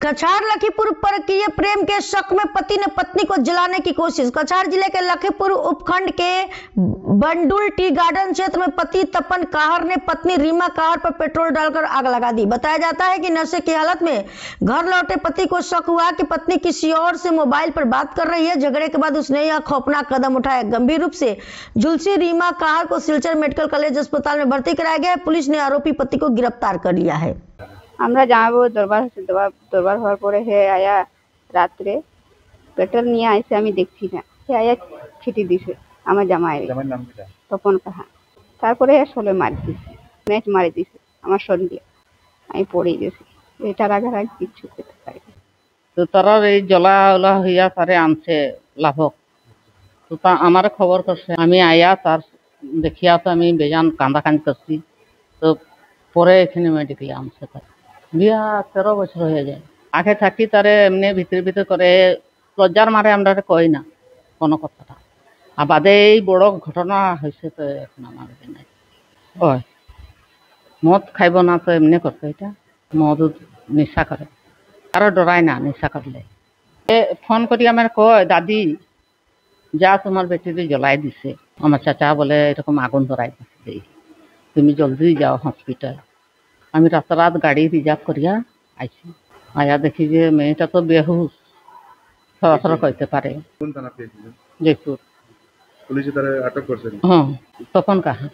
कछार लखीपुर परकीय प्रेम के शक में पति ने पत्नी को जलाने की कोशिश। कछार जिले के लखीपुर उपखंड के बंडुल टी गार्डन क्षेत्र में पति तपन काहर ने पत्नी रीमा काहर पर पेट्रोल डालकर आग लगा दी। बताया जाता है कि नशे की हालत में घर लौटे पति को शक हुआ कि पत्नी किसी और से मोबाइल पर बात कर रही है। झगड़े के बाद उसने यह खौफनाक कदम उठाया। गंभीर रूप से झुलसी रीमा काहर को सिलचर मेडिकल कॉलेज अस्पताल में भर्ती कराया गया है। पुलिस ने आरोपी पति को गिरफ्तार कर लिया है। আমরা যাবো দরবার হওয়ার পরে হে আয়া রাত্রে পেট্রোল নিয়ে আইসে আমি দেখছি না হে আয়া ছিটি দিছে আমার জামাই নাম কি তপন কাহা তারপরে আসলে মারি দিছে ম্যাচ মারি দিছে আমার শরীরে আমি পড়ে গেছি এটার আগে আর কিছু করতে পারি তো তারা এই জ্বলা ওলা হইয়া তারে আনছে লাভক তো তা আমার খবর করছে আমি আয়া তার দেখিয়া তো আমি বেজান কান্দাকান্দি করছি তো পরে এখানে মেডিকেলে আনছে তার বিয়া 13 বছর হয়ে যায়। আগে থাকি তারে এমনি ভিতরে করে লজ্জার মারে আমরা কই না কোনো কথাটা আর বাদে এই বড় ঘটনা হয়েছে তো এখন আমার নাই ওই মদ খাইব না তো এমনি করতে এটা মদ নেশা করে আরো ডরায় না নেশা করলে ফোন করি আমার কয় দাদি যা তোমার বেটিরে জ্বলাই দিছে আমার চাচা বলে এরকম আগুন ধরাই দিচ্ছে তুমি জলদি যাও হসপিটাল। আমি রাতারাত গাড়ি রিজার্ভ করিয়া আইছি আয়া দেখি যে মেয়েটা তো বেহুশ সরাসরি কইতে পারে জয়পুর পুলিশে তারা আটক করছে। হ্যাঁ তখন কাহা